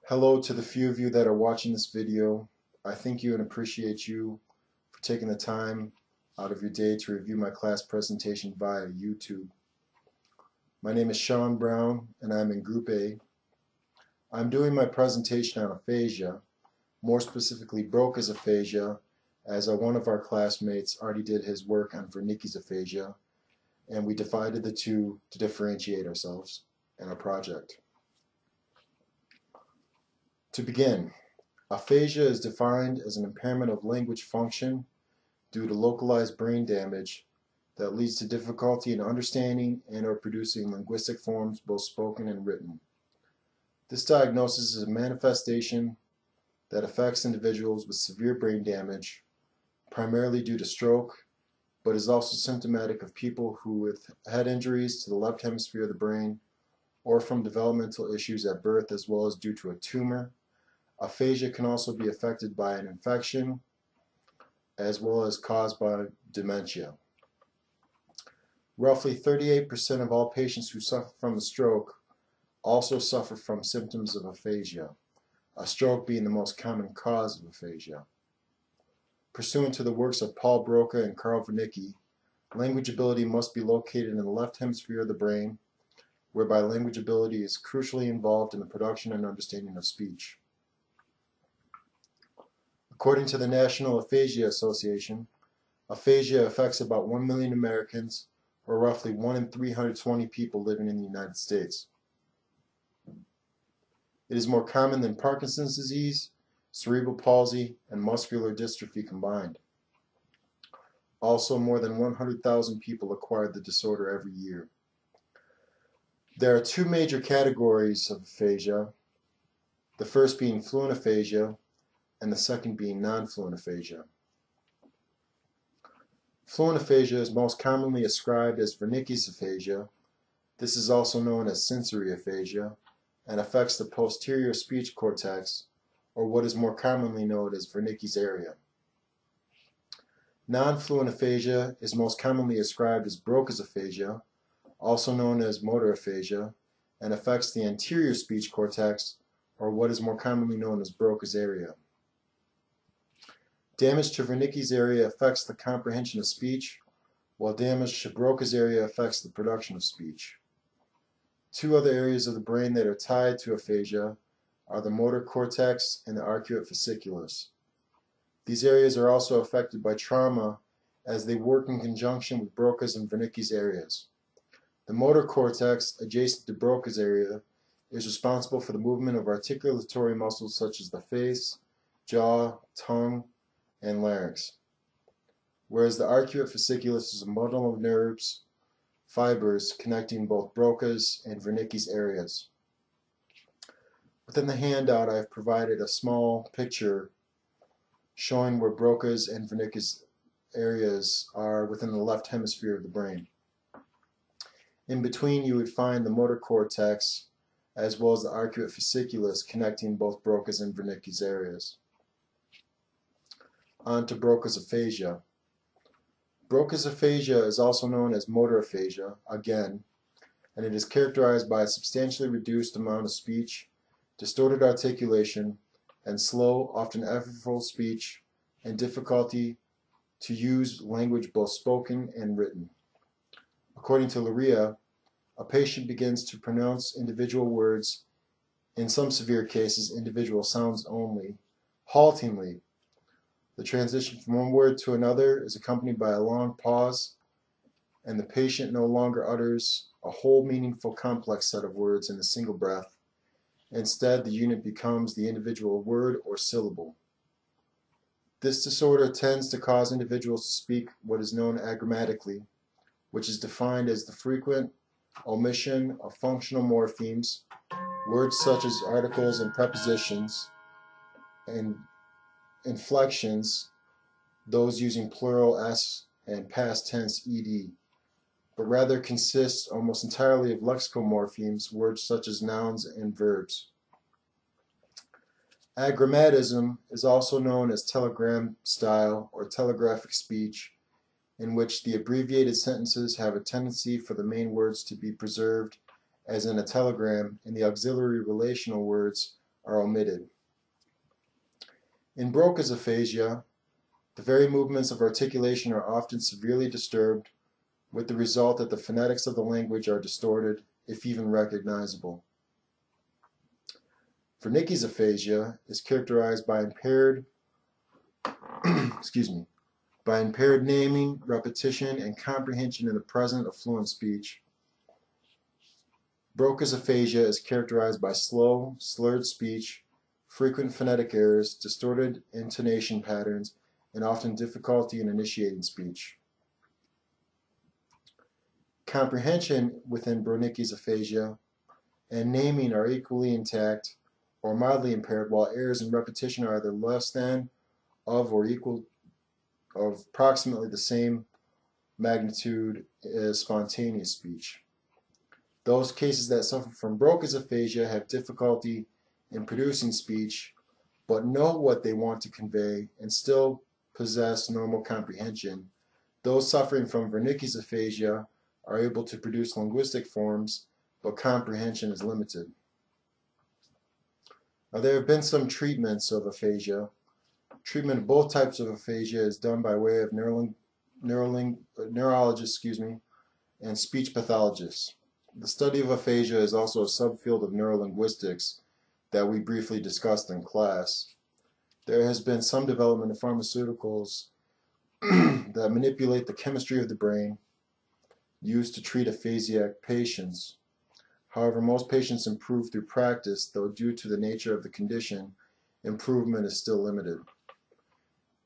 Hello to the few of you that are watching this video. I thank you and appreciate you for taking the time out of your day to review my class presentation via YouTube. My name is Sean Brown and I'm in Group A. I'm doing my presentation on aphasia, more specifically Broca's aphasia, as one of our classmates already did his work on Wernicke's aphasia, and we divided the two to differentiate ourselves in our project. To begin, aphasia is defined as an impairment of language function due to localized brain damage that leads to difficulty in understanding and/or producing linguistic forms, both spoken and written. This diagnosis is a manifestation that affects individuals with severe brain damage, primarily due to stroke, but is also symptomatic of people who with head injuries to the left hemisphere of the brain or from developmental issues at birth, as well as due to a tumor. Aphasia can also be affected by an infection as well as caused by dementia. Roughly 38% of all patients who suffer from a stroke also suffer from symptoms of aphasia, a stroke being the most common cause of aphasia. Pursuant to the works of Paul Broca and Carl Wernicke, language ability must be located in the left hemisphere of the brain, whereby language ability is crucially involved in the production and understanding of speech. According to the National Aphasia Association, aphasia affects about 1 million Americans, or roughly 1 in 320 people living in the United States. It is more common than Parkinson's disease, cerebral palsy, and muscular dystrophy combined. Also, more than 100,000 people acquire the disorder every year. There are two major categories of aphasia, the first being fluent aphasia, and the second being non-fluent aphasia. Fluent aphasia is most commonly ascribed as Wernicke's aphasia. This is also known as sensory aphasia and affects the posterior speech cortex, or what is more commonly known as Wernicke's area. Non-fluent aphasia is most commonly ascribed as Broca's aphasia, also known as motor aphasia, and affects the anterior speech cortex, or what is more commonly known as Broca's area. Damage to Wernicke's area affects the comprehension of speech, while damage to Broca's area affects the production of speech. Two other areas of the brain that are tied to aphasia are the motor cortex and the arcuate fasciculus. These areas are also affected by trauma as they work in conjunction with Broca's and Wernicke's areas. The motor cortex, adjacent to Broca's area, is responsible for the movement of articulatory muscles such as the face, jaw, tongue, and larynx, whereas the arcuate fasciculus is a bundle of nerves, fibers connecting both Broca's and Wernicke's areas. Within the handout, I have provided a small picture showing where Broca's and Wernicke's areas are within the left hemisphere of the brain. In between, you would find the motor cortex as well as the arcuate fasciculus connecting both Broca's and Wernicke's areas. On to Broca's aphasia. Broca's aphasia is also known as motor aphasia, again, and it is characterized by a substantially reduced amount of speech, distorted articulation, and slow, often effortful speech, and difficulty to use language both spoken and written. According to Luria, a patient begins to pronounce individual words, in some severe cases individual sounds only, haltingly. The transition from one word to another is accompanied by a long pause, and the patient no longer utters a whole meaningful complex set of words in a single breath. Instead, the unit becomes the individual word or syllable. This disorder tends to cause individuals to speak what is known agrammatically, which is defined as the frequent omission of functional morphemes, words such as articles and prepositions, and inflections, those using plural s and past tense ed, but rather consists almost entirely of lexical morphemes, words such as nouns and verbs. Agrammatism is also known as telegram style or telegraphic speech, in which the abbreviated sentences have a tendency for the main words to be preserved as in a telegram, and the auxiliary relational words are omitted. In Broca's aphasia, the very movements of articulation are often severely disturbed, with the result that the phonetics of the language are distorted, if even recognizable. Wernicke's aphasia is characterized by impaired by impaired naming, repetition, and comprehension in the present of fluent speech. Broca's aphasia is characterized by slow, slurred speech, frequent phonetic errors, distorted intonation patterns, and often difficulty in initiating speech. Comprehension within Wernicke's aphasia and naming are equally intact or mildly impaired, while errors in repetition are either less than, of, or equal of approximately the same magnitude as spontaneous speech. Those cases that suffer from Broca's aphasia have difficulty in producing speech, but know what they want to convey and still possess normal comprehension. Those suffering from Wernicke's aphasia are able to produce linguistic forms, but comprehension is limited. Now, there have been some treatments of aphasia. Treatment of both types of aphasia is done by way of neurologists and speech pathologists. The study of aphasia is also a subfield of neurolinguistics that we briefly discussed in class. There has been some development of pharmaceuticals that manipulate the chemistry of the brain used to treat aphasiac patients. However, most patients improve through practice, though due to the nature of the condition, improvement is still limited.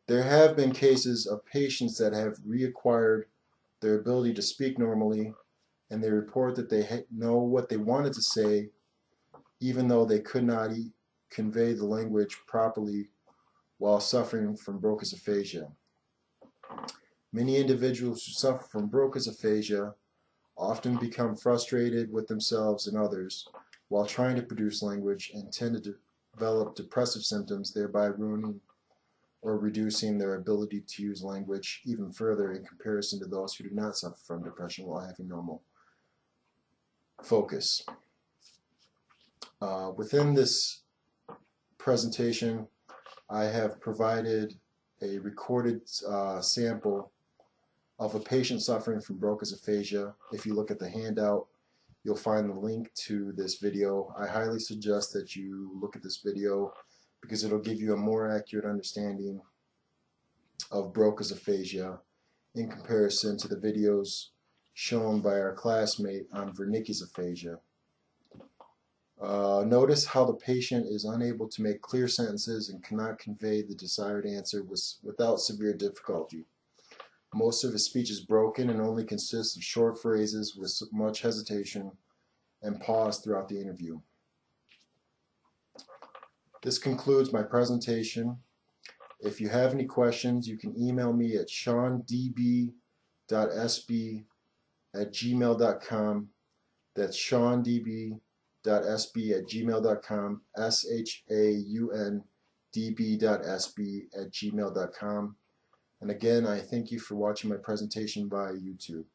There have been cases of patients that have reacquired their ability to speak normally, and they report that they know what they wanted to say, even though they could not convey the language properly while suffering from Broca's aphasia. Many individuals who suffer from Broca's aphasia often become frustrated with themselves and others while trying to produce language and tend to develop depressive symptoms, thereby ruining or reducing their ability to use language even further in comparison to those who do not suffer from depression while having normal focus. Within this presentation, I have provided a recorded sample of a patient suffering from Broca's aphasia. If you look at the handout, you'll find the link to this video. I highly suggest that you look at this video because it'll give you a more accurate understanding of Broca's aphasia in comparison to the videos shown by our classmate on Wernicke's aphasia. Notice how the patient is unable to make clear sentences and cannot convey the desired answer without severe difficulty. Most of his speech is broken and only consists of short phrases with much hesitation and pause throughout the interview. This concludes my presentation. If you have any questions, you can email me at shaundb.sb@gmail.com. That's shaundb.sb@gmail.com, shaundb.sb@gmail.com. And again, I thank you for watching my presentation via YouTube.